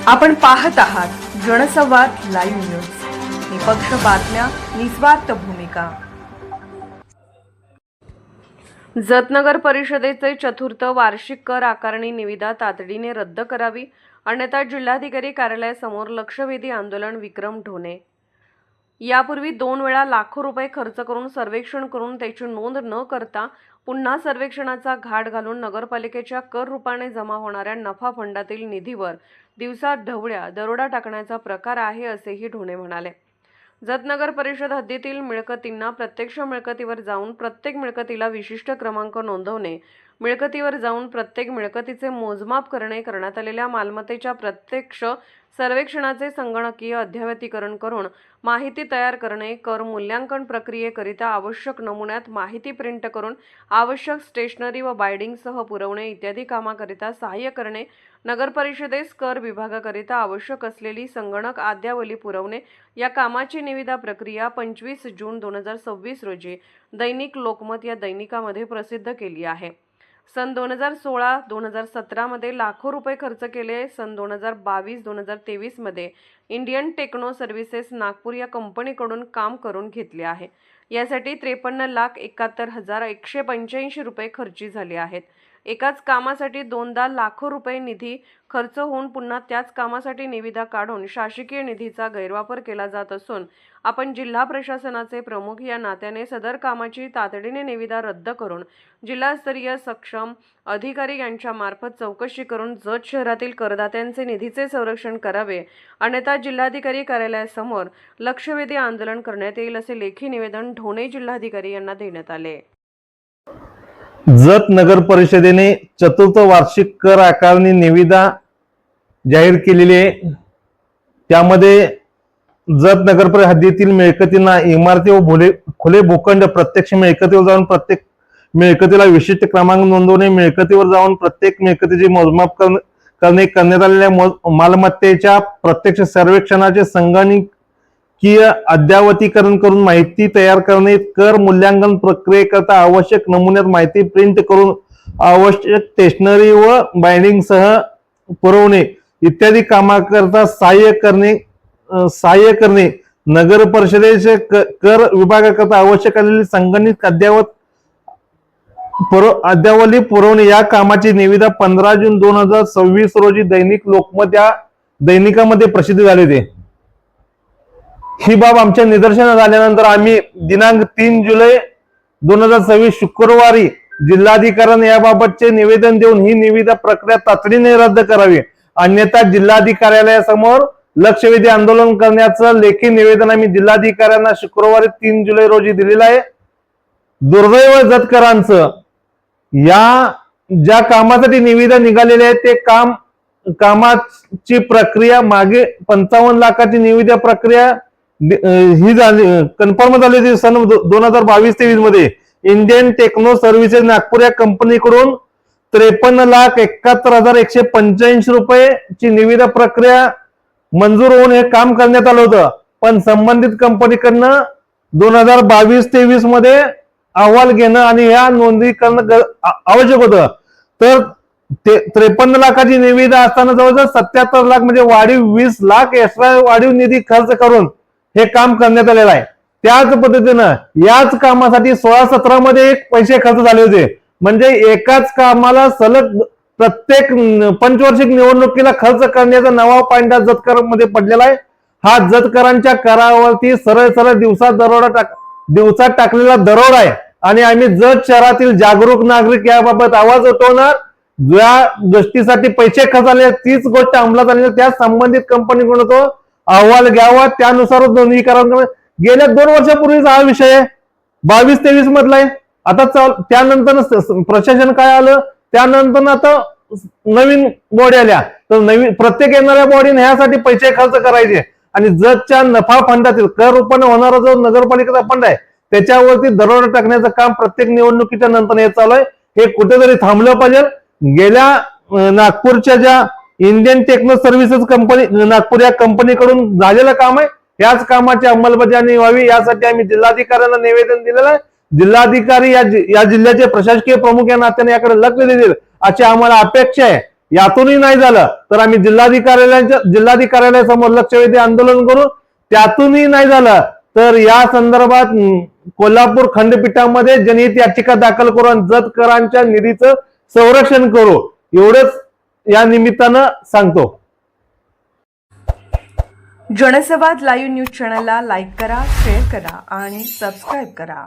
आपण पाहत आहात जनसंवाद लाईव्ह न्यूज, निपक्ष बातम्या, निस्वार्थ भूमिका। जत नगर परिषदेचे चतुर्थ वार्षिक कर आकारणी निविदा तातडीने रद्द करावी, अन्यथा जिल्हाधिकारी कार्यालयासमोर लक्षवेधी आंदोलन। विक्रम ढोणे। यापूर्वी 2 वेळा लाखो रुपये खर्च करून सर्वेक्षण करून त्याची नोंद न करता पुन्हा सर्वेक्षणाचा घाट घालून नगरपालिकेच्या कर रूपाने जमा होणाऱ्या नफा फंडातील निधीवर दिवसा ढवळ्या दरोडा टाकण्याचा प्रकार आहे, असेही ढोणे म्हणाले। जत नगर परिषद हद्दीतील मिळकतींना प्रत्यक्ष मिळकतीवर जाऊन प्रत्येक मिळकतीला विशिष्ट क्रमांक नोंदवणे, मिळकतीवर जाऊन प्रत्येक मिळकतीचे मोजमाप करणे, करण्यात आलेल्या मालमत्तेच्या प्रत्यक्ष सर्वेक्षणाचे संगणकीय अद्ययावतीकरण करून माहिती तयार करणे, कर मूल्यांकन प्रक्रियेकरिता आवश्यक नमुन्यात माहिती प्रिंट करून आवश्यक स्टेशनरी व बाइंडिंगसह पुरवणे इत्यादी कामाकरिता सहाय्य करणे, नगर परिषदेस कर विभागाकरिता आवश्यक असलेली संगणक अद्यावली पुरवणे या कामाची निविदा प्रक्रिया 25 जून 2026 रोजी दैनिक लोकमत या दैनिकामध्ये प्रसिद्ध केली आहे। सन 2016-2017 मध्ये लाखो रुपये खर्च केले। सन 2022-2023 मध्ये इंडियन टेक्नो सर्व्हिसेस नागपूर या कंपनीकडून काम करून घेतले आहे। यासाठी 53,71,185 रुपये खर्ची झाले आहेत। एकाच कामासाठी 2 लाखो रुपये निधी खर्च होऊन पुन्हा त्याच कामासाठी निविदा काढून शासकीय निधीचा गैरवापर केला जात असून आपण जिल्हा प्रशासनाचे प्रमुख या नात्याने सदर कामाची तातडीने निविदा रद्द करून जिल्हास्तरीय सक्षम अधिकारी यांच्या मार्फत चौकशी करून जत शहरातील करदात्यांचे निधीचे संरक्षण करावे, अन्यथा जिल्हाधिकारी कार्यालयासमोर लक्षवेधी आंदोलन करण्यात येईल, असे लेखी निवेदन ढोणे जिल्हाधिकारी यांना देण्यात आले। जत नगर परिषदेने चतुर्थ वार्षिक कर आकारणी निविदा जाहीर केलेली आहे। त्यामध्ये जत नगर परिषद हद्दीतील मिळकतींना इमारती व खुले भूखंड प्रत्यक्ष मिळकतीवर जाऊन प्रत्येक मिळकतीला विशिष्ट क्रमांक नोंदवणे, मिळकतीवर जाऊन प्रत्येक मिळकतीचे मोजमाप करणे, करण्यात आलेल्या मालमत्तेच्या प्रत्यक्ष सर्वेक्षणाचे संगणकीय अद्ययावतीकरण करून माहिती तयार करणे, कर मूल्यांकन प्रक्रियेकरता आवश्यक नमुन्यात माहिती प्रिंट करून आवश्यक स्टेशनरी व बाइंडिंगसह पुरवणे इत्यादी कामाकरता सहाय्य करणे, नगर परिषदेचे कर विभागाकरता आवश्यक असलेली संगणित अद्यावली पुरवणे या कामाची निविदा 15 जून 2026 रोजी दैनिक लोकमत या दैनिकामध्ये प्रसिद्ध झाली होती। ही बाब आमच्या निदर्शनास आल्यानंतर आम्ही दिनांक 3 जुलै 2026 शुक्रवारी जिल्हाधिकाऱ्यांना याबाबतचे निवेदन देऊन ही निविदा प्रक्रिया तातडीने रद्द करावी, अन्यथा जिल्हाधिकारी कार्यालयासमोर लक्षवेधी आंदोलन करण्याचं लेखी निवेदन आम्ही जिल्हाधिकाऱ्यांना शुक्रवारी 3 जुलै रोजी दिलेलं आहे। दुर्दैव जतकरांचं या ज्या कामासाठी निविदा निघालेले आहे ते कामाची प्रक्रिया मागे 55 लाखाची निविदा प्रक्रिया ही झाली, कन्फर्म झाली होती सन 2022-23 मध्ये। इंडियन टेक्नो सर्व्हिसेस नागपूर या कंपनीकडून 53,71,185 रुपये निविदा प्रक्रिया मंजूर होऊन हे काम करण्यात आलं होतं, पण संबंधित कंपनीकडनं 2022-23 मध्ये अहवाल घेणं आणि या नोंदणी करणं आवश्यक होतं। तर 53 लाखाची निविदा असताना जवळजवळ 77 लाख म्हणजे वाढीव 20 लाख एक्स्ट्रा वाढीव निधी खर्च करून हे काम करण्यात आलेलं आहे। त्याच पद्धतीनं याच कामासाठी 16-17 मध्ये पैसे खर्च झाले होते, म्हणजे एकाच कामाला सलग प्रत्येक पंचवार्षिक निवडणुकीला खर्च करण्याचा नवा पॉइंट जतकर मध्ये पडलेला आहे। हा जतकरांच्या करावरती सरळ दिवसात टाकलेला दरोडा आहे आणि आम्ही जत शहरातील जागरूक नागरिक याबाबत आवाज उठवणार। ज्या गोष्टीसाठी पैसे खर्च झाले तीच गोष्ट अंमलात आली, त्या संबंधित कंपनीकडून तो अहवाल घ्यावा, त्यानुसार नोंदणी करावी। गेल्या 2 वर्षापूर्वीचा हा विषय आहे, 22-23 मधला आहे। आता त्यानंतर प्रशासन काय आलं, त्यानंतर आता नवीन बॉडी आल्या, तर नवीन प्रत्येक येणाऱ्या बॉडीने ह्यासाठी पैसे खर्च करायचे आणि जतच्या नफा फंडातील कर रूपाने होणारा जो नगरपालिकेचा फंड आहे त्याच्यावरती दरोडा टाकण्याचं काम प्रत्येक निवडणुकीच्या नंतर हे चालू आहे। हे कुठेतरी थांबलं पाहिजे। गेल्या नागपूरच्या ज्या Indian Techno Services company Nagpur या कंपनीकडून झालेलं काम आहे, याच कामाची अंमलबजावणी व्हावी यासाठी आम्ही जिल्हाधिकाऱ्यांना निवेदन दिलेलं आहे। जिल्हाधिकारी या जिल्ह्याचे प्रशासकीय प्रमुख या नात्याने याकडे लक्ष देतील अशी आम्हाला अपेक्षा आहे। यातूनही नाही झालं तर आम्ही जिल्हाधिकाऱ्यासमोर लक्षवेधी आंदोलन करू. त्यातूनही नाही झालं तर या संदर्भात कोल्हापूर खंडपीठामध्ये जनहित याचिका दाखल करून जतकरांच्या निधीचं संरक्षण करू. एवढंच या निमित्तानं सांगतो. जनसंवाद लाईव्ह न्यूज चॅनलला लाईक करा, शेअर करा आणि सबस्क्राईब करा.